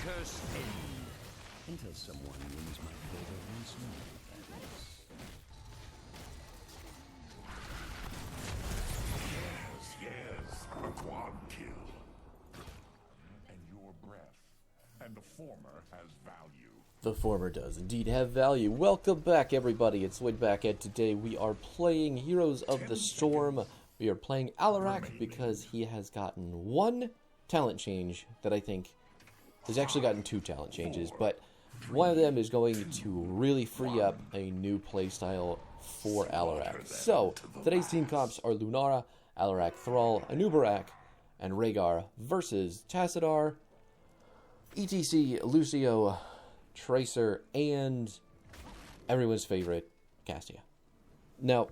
curse end. Until someone wins my favor once more, that is. Yes, one kill. And your breath. And the former has value. The former does indeed have value. Welcome back, everybody. It's Windback, and today we are playing Heroes of the Storm. We are playing Alarak because he has gotten one talent change that I think has actually gotten two talent changes, but one of them is going to really free up a new playstyle for Alarak. So, today's team comps are Lunara, Alarak Thrall, Anubarak, and Rhaegar versus Tassadar, ETC, Lucio, Tracer, and everyone's favorite, Castia. Now,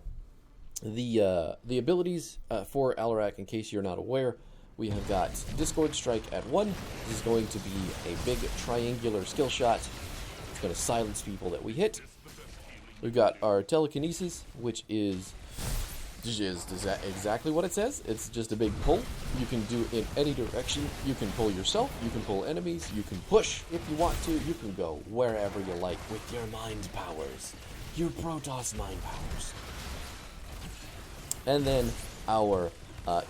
the abilities for Alarak, in case you're not aware, we have got Discord Strike at 1. This is going to be a big triangular skill shot. It's going to silence people that we hit. We've got our Telekinesis, which is exactly what it says. It's just a big pull. You can do in any direction. You can pull yourself. You can pull enemies. You can push if you want to. You can go wherever you like with your mind powers. Your Protoss mind powers. And then our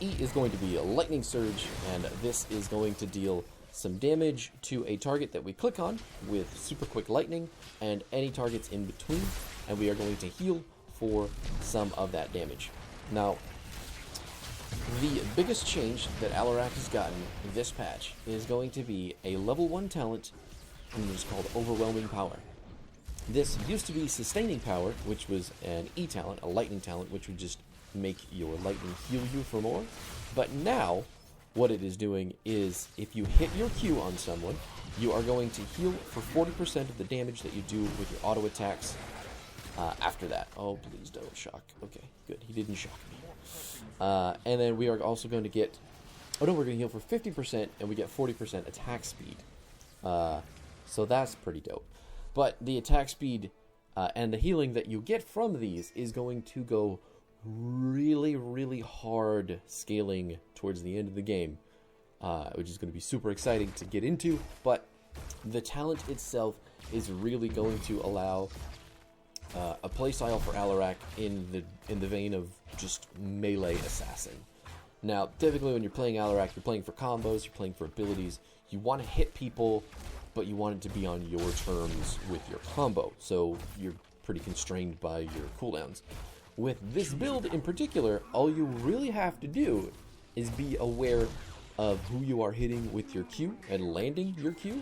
E is going to be a Lightning Surge, and this is going to deal some damage to a target that we click on with Super Quick Lightning and any targets in between, and we are going to heal for some of that damage. Now, the biggest change that Alarak has gotten this patch is going to be a level 1 talent, and it's called Overwhelming Power. This used to be Sustaining Power, which was an E talent, a Lightning talent, which would just make your lightning heal you for more. But now, what it is doing is, if you hit your Q on someone, you are going to heal for 40% of the damage that you do with your auto attacks after that. Oh, please don't shock. Okay, good. He didn't shock me. And then we are also going to get... Oh no, we're going to heal for 50%, and we get 40% attack speed. So that's pretty dope. But the attack speed and the healing that you get from these is going to go really, really hard scaling towards the end of the game, which is going to be super exciting to get into. But the talent itself is really going to allow a playstyle for Alarak in the vein of just melee assassin. Now, typically when you're playing Alarak, you're playing for combos, you're playing for abilities. You want to hit people, but you want it to be on your terms with your combo, so you're pretty constrained by your cooldowns. With this build in particular, all you really have to do is be aware of who you are hitting with your Q and landing your Q,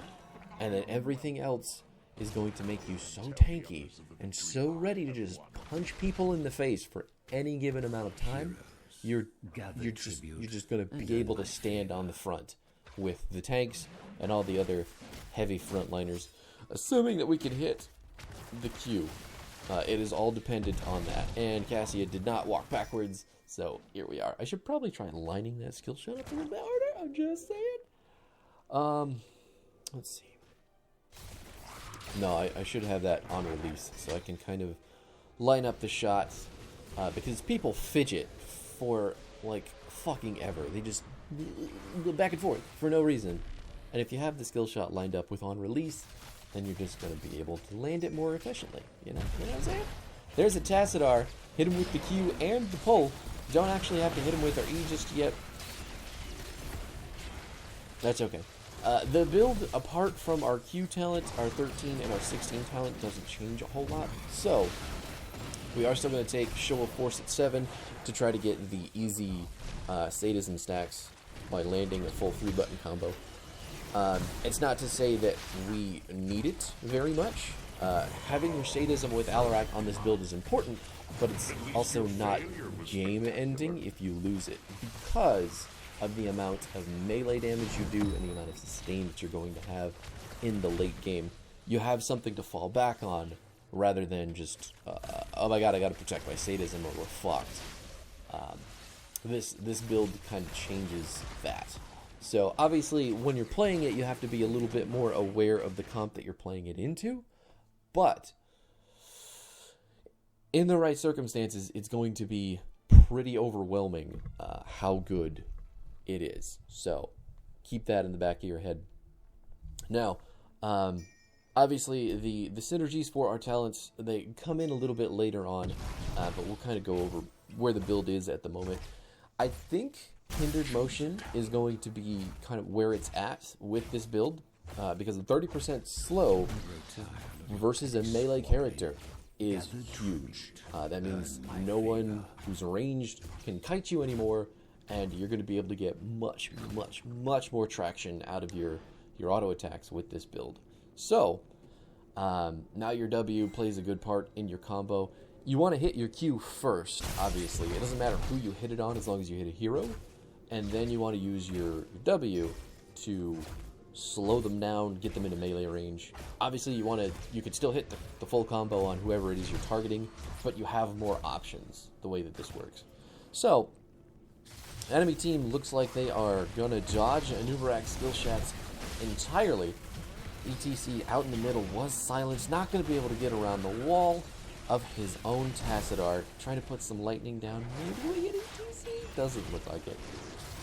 and then everything else is going to make you so tanky and so ready to just punch people in the face for any given amount of time. You're just going to be able to stand on the front with the tanks and all the other heavy frontliners, assuming that we can hit the Q. It is all dependent on that, and Cassia did not walk backwards, so here we are. I should probably try lining that skill shot up a little bit harder, I'm just saying. Let's see. No, I should have that on release, so I can kind of line up the shots, because people fidget for, like, fucking ever. They just go back and forth for no reason, and if you have the skill shot lined up with on release, then you're just going to be able to land it more efficiently, you know what I'm saying? There's a Tassadar. Hit him with the Q and the pull. Don't actually have to hit him with our E just yet. That's okay. The build, apart from our Q talent, our 13 and our 16 talent, doesn't change a whole lot. So, we are still going to take Show of Force at 7 to try to get the easy sadism stacks by landing a full 3-button combo. It's not to say that we need it very much. Having your sadism with Alarak on this build is important, but it's also not game-ending if you lose it, because of the amount of melee damage you do and the amount of sustain that you're going to have in the late game. You have something to fall back on, rather than just, oh my god, I gotta protect my sadism or we're fucked. This build kind of changes that. So, obviously, when you're playing it, you have to be a little bit more aware of the comp that you're playing it into. But, in the right circumstances, it's going to be pretty overwhelming how good it is. So, keep that in the back of your head. Now, obviously, the synergies for our talents, they come in a little bit later on, but we'll kind of go over where the build is at the moment. I think Hindered Motion is going to be kind of where it's at with this build, because the 30% slow versus a melee character is huge. That means no one who's ranged can kite you anymore, and you're going to be able to get much, much, much more traction out of your auto attacks with this build. So, now your W plays a good part in your combo. You want to hit your Q first, obviously. It doesn't matter who you hit it on as long as you hit a hero. And then you want to use your W to slow them down, get them into melee range. Obviously, you could still hit the full combo on whoever it is you're targeting, but you have more options the way that this works. So, enemy team looks like they are going to dodge Anubarak skill shots entirely. ETC out in the middle was silenced, not going to be able to get around the wall of his own Tassadar. Trying to put some lightning down. Maybe we get ETC? Doesn't look like it.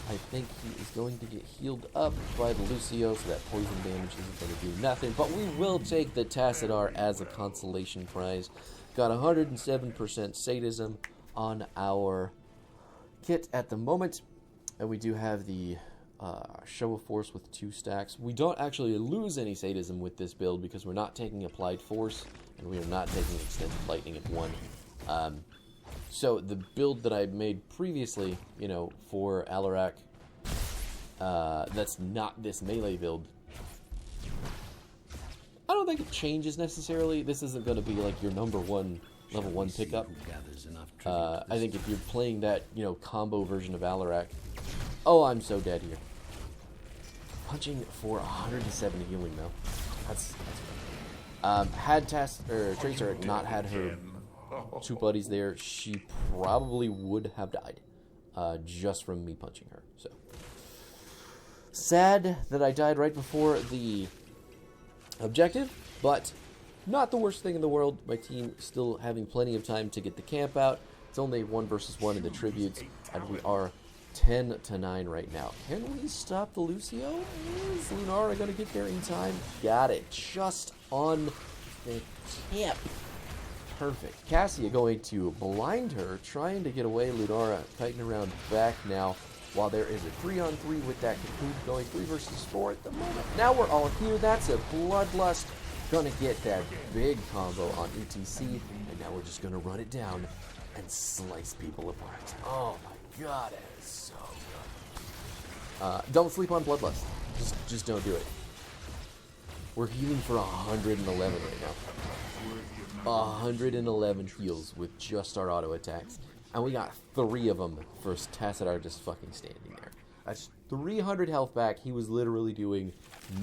I think he is going to get healed up by the Lucio, so that poison damage isn't going to do nothing. But we will take the Tassadar as a consolation prize. Got 107% sadism on our kit at the moment. And we do have the Show of Force with 2 stacks. We don't actually lose any sadism with this build because we're not taking Applied Force, and we are not taking Extended Lightning at 1. So the build that I made previously, for Alarak, that's not this melee build. I don't think it changes necessarily. This isn't going to be like your number one level 1 pickup. I think if you're playing that, combo version of Alarak, oh, I'm so dead here. Punching for 170 healing though. That's had Tracer not had her 2 buddies there, she probably would have died just from me punching her. So sad that I died right before the objective, but not the worst thing in the world. My team still having plenty of time to get the camp out. It's only 1 versus 1 in the tributes, and we are 10-9 right now. Can we stop the Lucio? Is Lunara going to get there in time? Got it. Just on the tip. Perfect. Cassia going to blind her, trying to get away. Lunara kiting around back now, while there is a 3-on-3 with that Cocoon going 3 versus 4 at the moment. Now we're all here. That's a Bloodlust. Gonna get that big combo on ETC, and now we're just gonna run it down and slice people apart. Oh my god, it is so good. Don't sleep on Bloodlust. Just don't do it. We're healing for 111 right now. 111 heals with just our auto attacks. And we got 3 of them for Tassadar just fucking standing there. That's 300 health back. He was literally doing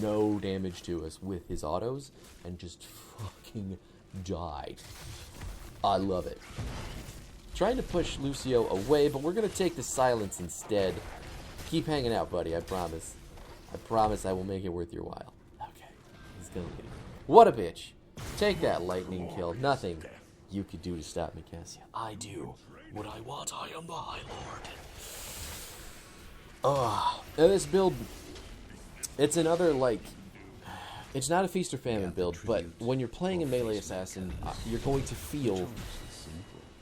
no damage to us with his autos and just fucking died. I love it. Trying to push Lucio away, but we're going to take the silence instead. Keep hanging out, buddy. I promise. I promise I will make it worth your while. Okay. He's going to leave. What a bitch. Take that lightning kill. Nothing you could do to stop me, Cassia. I do what I want. I am the High Lord. Now this build, it's another, it's not a feast or famine build, but when you're playing a melee assassin, you're going to feel,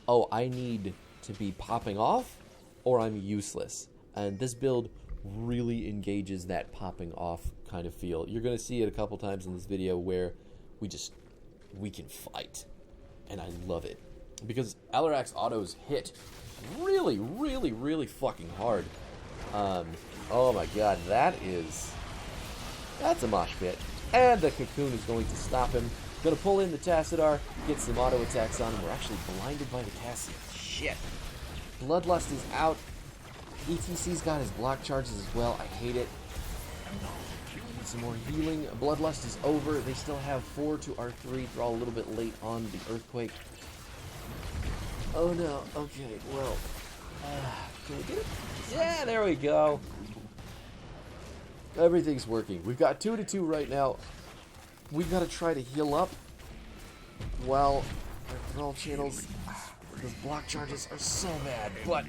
oh, I need to be popping off, or I'm useless. And this build really engages that popping off kind of feel. You're going to see it a couple times in this video where we can fight. And I love it. Because Alarak's autos hit really, really, really fucking hard. Oh my god, that's a mosh pit. And the Cocoon is going to stop him. Gonna pull in the Tassadar, get some auto attacks on him. We're actually blinded by the Cassia. Shit. Bloodlust is out. ETC's got his block charges as well. I hate it. Need some more healing. Bloodlust is over. They still have 4 to our 3. They're all a little bit late on the Earthquake. Oh no. Okay, well. Can we get it? Yeah, there we go. Everything's working. We've got 2-2 right now. We've got to try to heal up while our thrall channels, those block charges are so bad. But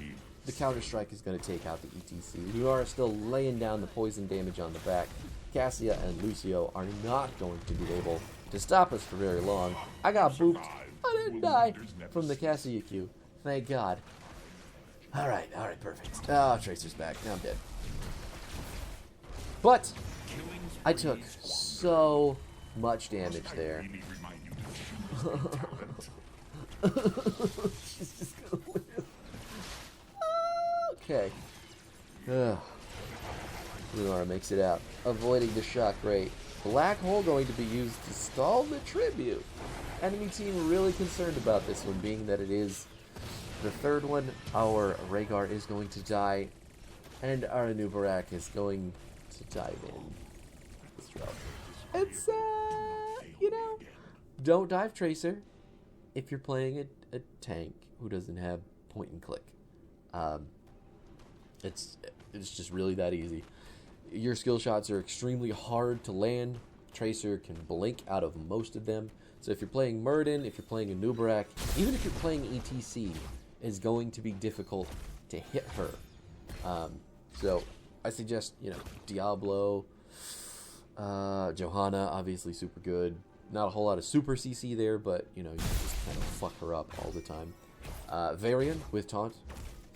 the counter strike is going to take out the ETC. We are still laying down the poison damage on the back. Cassia and Lucio are not going to be able to stop us for very long. I got booped. I didn't die from the Cassia Q. Thank God. Alright, perfect. Oh, Tracer's back. Now I'm dead. But I took so much damage there. She's just gonna live. Okay. Lunara makes it out, avoiding the shock rate. Black hole going to be used to stall the tribute. Enemy team really concerned about this one, being that it is the third one. Our Rhaegar is going to die, and our Anubarak is going to dive in. It's you know, don't dive Tracer if you're playing a tank who doesn't have point and click. It's just really that easy. Your skill shots are extremely hard to land. Tracer can blink out of most of them. So if you're playing Murden, if you're playing Anubarak, even if you're playing ETC, it's going to be difficult to hit her. So I suggest, you know, Diablo, Johanna, obviously super good. Not a whole lot of super CC there, but, you know, you can just kind of fuck her up all the time. Varian with Taunt,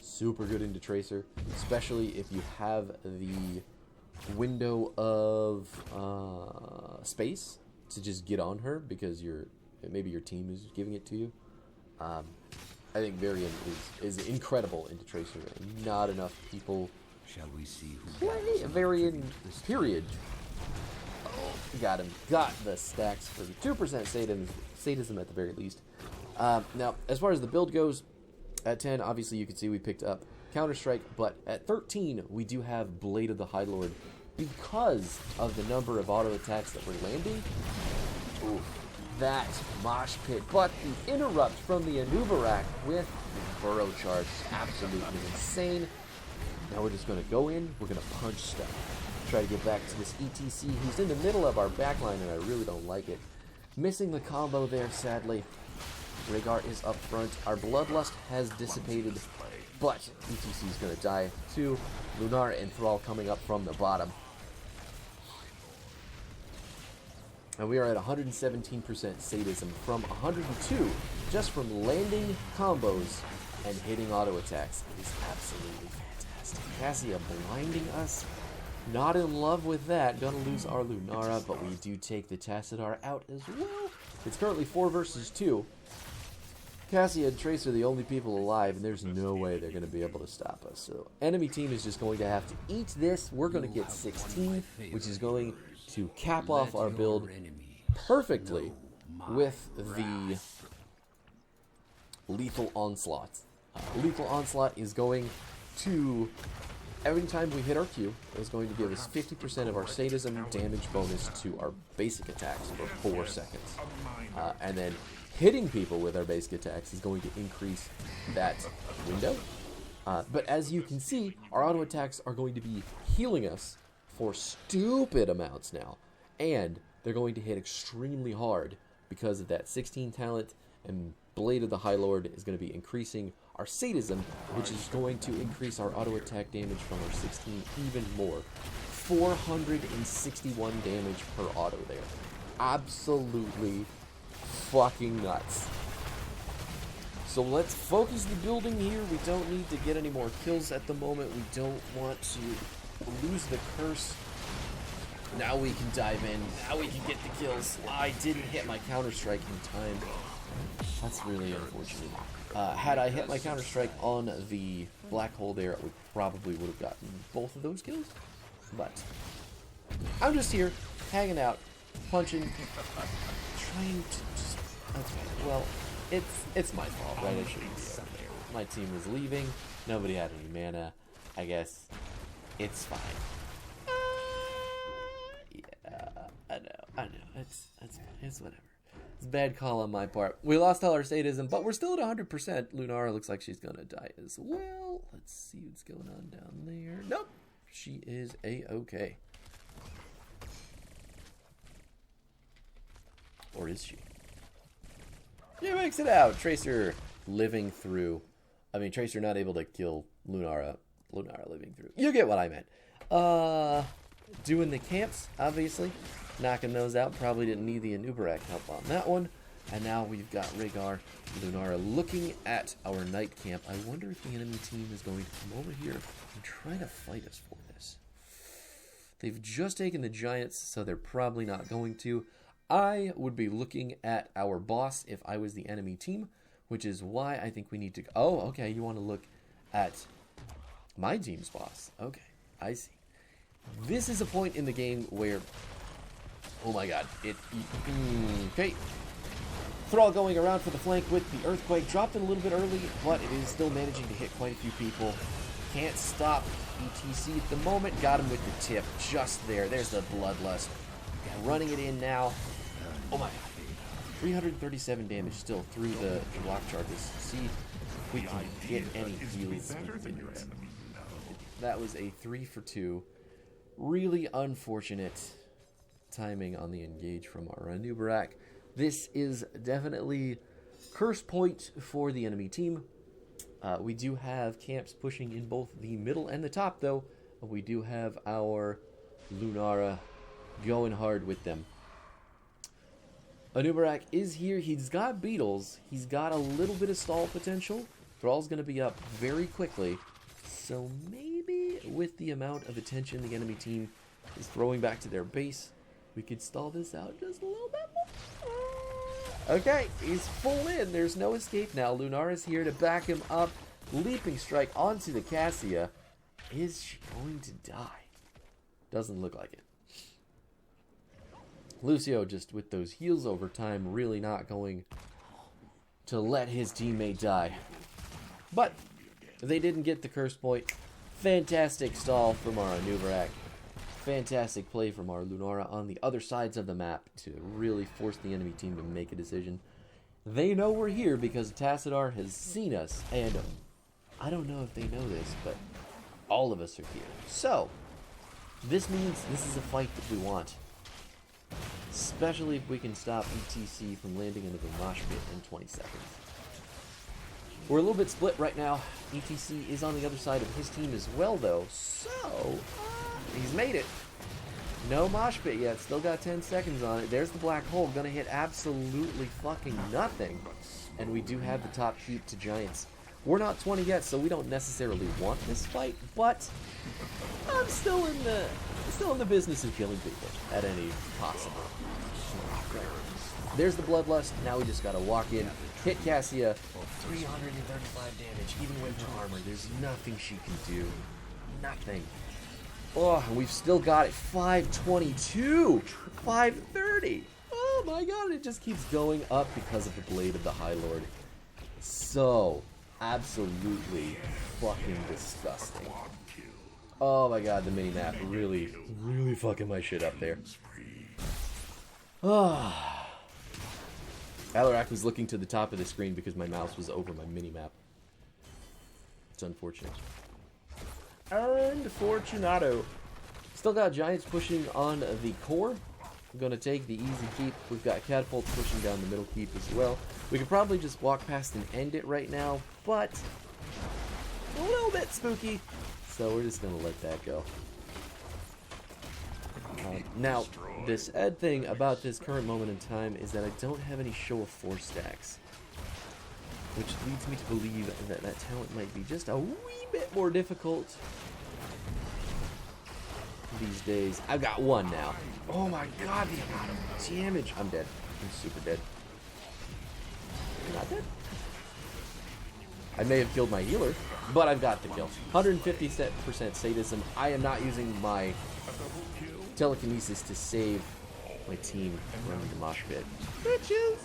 super good into Tracer, especially if you have the window of space to just get on her because maybe your team is giving it to you. I think Varian is incredible into Tracer, and not enough people Shall we see who play Varian, period. Oh, got him. Got the stacks for the 2% sadism at the very least. Now, as far as the build goes, at 10, obviously you can see we picked up Counter-Strike, but at 13, we do have Blade of the High Lord because of the number of auto attacks that we're landing. Ooh, that mosh pit. But the interrupt from the Anubarak with the Burrow Charge is absolutely insane. Now we're just going to go in, we're going to punch stuff. Try to get back to this ETC who's in the middle of our backline, and I really don't like it. Missing the combo there, sadly. Rhaegar is up front. Our Bloodlust has dissipated, but ETC is going to die too. Lunar and Thrall coming up from the bottom. And we are at 117% sadism from 102 just from landing combos and hitting auto attacks. It is absolutely fantastic. Cassia blinding us. Not in love with that. Gonna lose our Lunara, but we do take the Tassadar out as well. It's currently 4 versus 2. Cassia and Trace are the only people alive, and there's no way they're going to be able to stop us. So, enemy team is just going to have to eat this. We're going to get 16, which is going to cap off our build perfectly with the Lethal Onslaught. Lethal Onslaught is going to, every time we hit our Q, is going to give us 50% of our sadism damage bonus to our basic attacks for 4 seconds. And then hitting people with our basic attacks is going to increase that window. But as you can see, our auto attacks are going to be healing us for stupid amounts now. And they're going to hit extremely hard because of that 16 talent, and Blade of the High Lord is going to be increasing our sadism, which is going to increase our auto attack damage from our 16 even more. 461 damage per auto there. Absolutely fucking nuts. So let's focus the building here. We don't need to get any more kills at the moment. We don't want to lose the curse. Now we can dive in. Now we can get the kills. I didn't hit my Counter-Strike in time. That's really unfortunate. Had I hit my Counter-Strike on the black hole there, I probably would have gotten both of those kills. But I'm just here, hanging out, punching, trying to just... Okay, well, it's my fault, right? I shouldn't be over there. My team was leaving. Nobody had any mana. I guess it's fine. Yeah, I know. It's fine. It's whatever. It's a bad call on my part. We lost all our sadism, but we're still at 100%. Lunara looks like she's gonna die as well. Let's see what's going on down there. Nope. She is A-okay. Or is she? She makes it out. Tracer living through. I mean, Tracer not able to kill Lunara. Lunara living through. You get what I meant. doing the camps, obviously. Knocking those out. Probably didn't need the Anubarak help on that one. And now we've got Rhaegar, Lunara looking at our night camp. I wonder if the enemy team is going to come over here and try to fight us for this. They've just taken the Giants, so they're probably not going to. I would be looking at our boss if I was the enemy team, which is why I think we need to... Oh, okay, you want to look at my team's boss. Okay, I see. This is a point in the game where... Oh my god. Okay. Thrall going around for the flank with the Earthquake. Dropped it a little bit early, but it is still managing to hit quite a few people. Can't stop ETC at the moment. Got him with the tip just there. There's the Bloodlust. Running it in now. Oh my god. 337 damage still through the block charges. See if we can get any heals. That was a 3 for 2. Really unfortunate timing on the engage from our Anubarak. This is definitely curse point for the enemy team. We do have camps pushing in both the middle and the top, though. We do have our Lunara going hard with them. Anubarak is here. He's got beetles. He's got a little bit of stall potential. Thrall's going to be up very quickly. So maybe with the amount of attention the enemy team is throwing back to their base, we could stall this out just a little bit more. Okay, he's full in. There's no escape now. Lunara's here to back him up. Leaping strike onto the Cassia. Is she going to die? Doesn't look like it. Lucio just with those heals over time, really not going to let his teammate die. But they didn't get the curse point. Fantastic stall from our Anubarak. Fantastic play from our Lunara on the other sides of the map to really force the enemy team to make a decision. They know we're here because Tassadar has seen us, and I don't know if they know this, but all of us are here. So, this means this is a fight that we want. Especially if we can stop ETC from landing into the mosh pit in 20 seconds. We're a little bit split right now. ETC is on the other side of his team as well, though. So, he's made it. No mosh pit yet. Still got 10 seconds on it. There's the black hole. Gonna hit absolutely fucking nothing. And we do have the top keep to Giants. We're not 20 yet, so we don't necessarily want this fight, but I'm still in the business of killing people at any possible. There's the Bloodlust. Now we just gotta walk in, hit Cassia. 335 damage, even with no armor. There's nothing she can do. Nothing. Oh, we've still got it. 522, 530. Oh my god, it just keeps going up because of the Blade of the High Lord. So absolutely fucking disgusting. Oh my god, the mini-map really fucking my shit up there. Ah. Alarak was looking to the top of the screen because my mouse was over my mini-map. It's unfortunate. Unfortunato. Still got Giants pushing on the core. I'm going to take the easy keep. We've got Catapults pushing down the middle keep as well. We could probably just walk past and end it right now, but a little bit spooky. So we're just going to let that go. Now, the sad thing about this current moment in time is that I don't have any Show of Force stacks, which leads me to believe that that talent might be just a wee bit more difficult these days. I've got one now. Oh my god, the amount of damage. I'm dead. I'm super dead. You're not dead? I may have killed my healer, but I've got the kill. 150% sadism. I am not using my telekinesis to save my team from the mosh pit, which is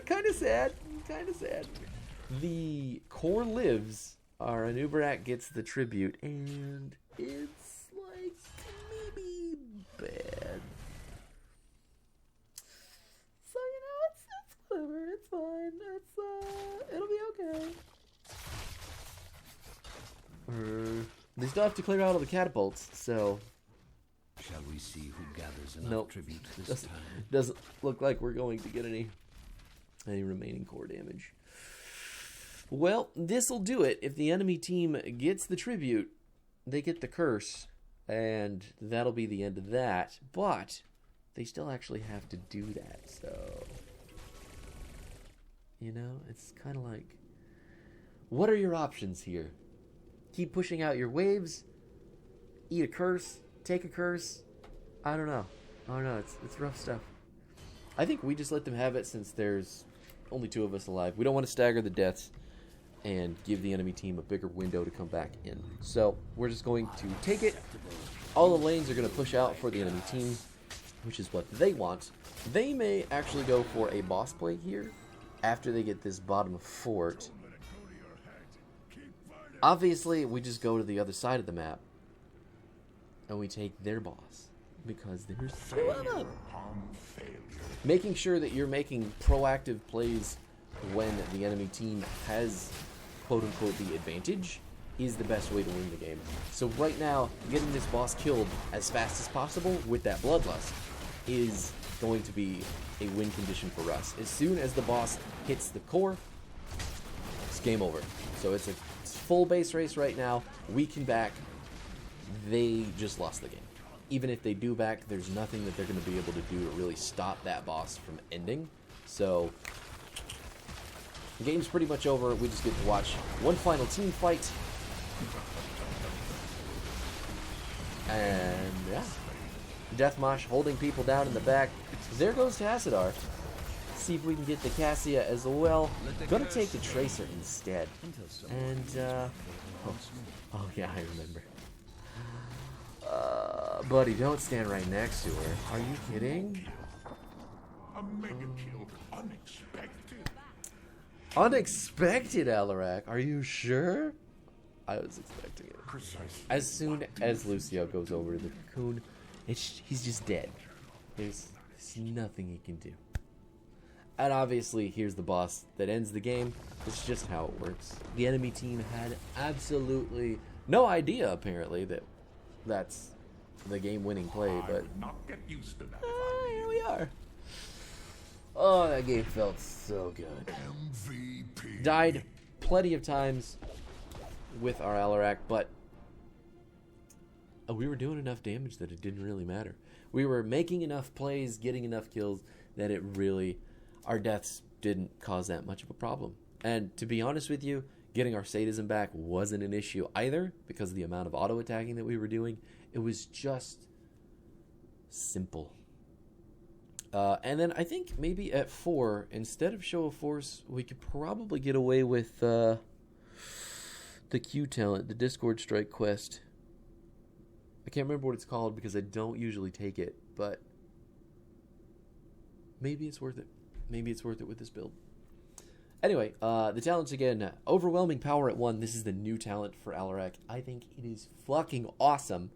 kind of sad. Kind of sad. The core lives. Our Anubarak gets the tribute, and it's like maybe bad. So you know, it's whatever. It's fine. It'll be okay. They still have to clear out all the catapults, so. Shall we see who gathers enough Nope. tribute this time? Doesn't look like we're going to get any remaining core damage. Well, this'll do it. If the enemy team gets the tribute, they get the curse, And that'll be the end of that. But they still actually have to do that. So, you know, it's kind of like, what are your options here? Keep pushing out your waves? Eat a curse? Take a curse? I don't know. It's rough stuff. I think we just let them have it since there's only 2 of us alive. We don't want to stagger the deaths and give the enemy team a bigger window to come back in. So we're just going to take it. All the lanes are going to push out for the enemy team, which is what they want. They may actually go for a boss play here after they get this bottom fort. Obviously, we just go to the other side of the map and we take their boss because there's 2 of them. Making sure that you're making proactive plays when the enemy team has quote-unquote the advantage is the best way to win the game. So right now, getting this boss killed as fast as possible with that bloodlust is going to be a win condition for us. As soon as the boss hits the core, it's game over. So it's a full base race right now. We can back. They just lost the game. Even if they do back, there's nothing that they're going to be able to do to really stop that boss from ending. So the game's pretty much over. We just get to watch one final team fight. And yeah, Deathmosh holding people down in the back. There goes Tassadar. See if we can get the Cassia as well. Gonna take the Tracer instead. And oh yeah, I remember. Buddy, don't stand right next to her. Are you kidding? A mega kill, unexpected. Unexpected, Alarak. Are you sure? I was expecting it. As soon as Lucio goes over to the cocoon, he's just dead. There's nothing he can do. And obviously, here's the boss that ends the game. It's just how it works. The enemy team had absolutely no idea, apparently, that that's the game-winning play, but Not get used to that. here we are. Oh, that game felt so good. MVP. Died plenty of times with our Alarak, but we were doing enough damage that it didn't really matter. We were making enough plays, getting enough kills, that it really, our deaths didn't cause that much of a problem. And to be honest with you, getting our sadism back wasn't an issue either, because of the amount of auto-attacking that we were doing. It was just simple. And then I think maybe at 4, instead of Show of Force, we could probably get away with the Q talent, the Discord Strike quest. I can't remember what it's called because I don't usually take it, but maybe it's worth it. Maybe it's worth it with this build. Anyway, the talents again. Overwhelming Power at 1. This is the new talent for Alarak. I think it is fucking awesome.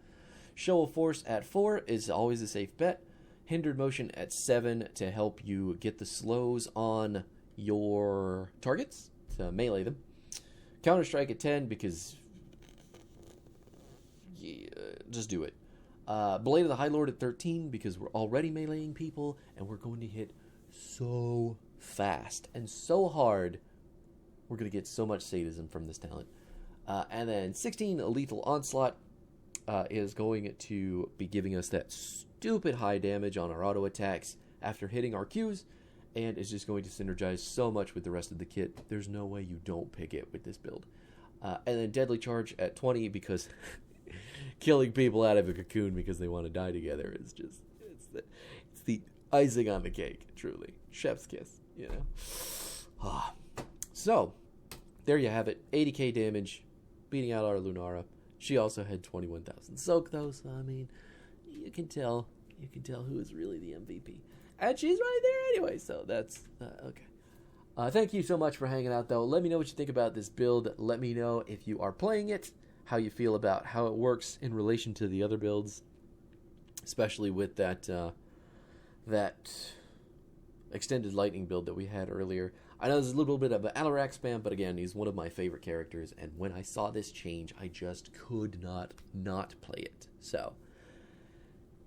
Show of Force at 4 is always a safe bet. Hindered Motion at 7 to help you get the slows on your targets, to melee them. Counter Strike at 10 because yeah, just do it. Blade of the High Lord at 13 because we're already meleeing people and we're going to hit so fast and so hard. We're going to get so much sadism from this talent. And then 16, Lethal Onslaught is going to be giving us that stupid high damage on our auto attacks after hitting our Qs, and it's just going to synergize so much with the rest of the kit. There's no way you don't pick it with this build. And then Deadly Charge at 20 because killing people out of a cocoon because they want to die together is just, it's the icing on the cake, truly. Chef's kiss, you know. So, there you have it. 80k damage, beating out our Lunara. She also had 21,000 soak though, so I mean, you can tell who is really the MVP. And she's right there anyway, so that's okay. Thank you so much for hanging out though. Let me know what you think about this build. Let me know if you are playing it, how you feel about how it works in relation to the other builds, especially with that extended lightning build that we had earlier. I know there's a little bit of an Alarak spam, but again, he's one of my favorite characters, and when I saw this change, I just could not play it. So,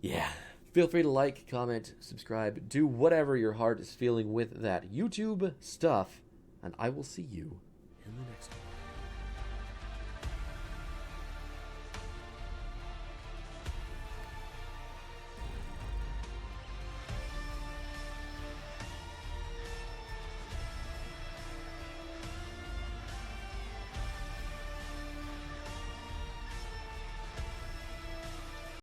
yeah. Feel free to like, comment, subscribe, do whatever your heart is feeling with that YouTube stuff, and I will see you in the next one.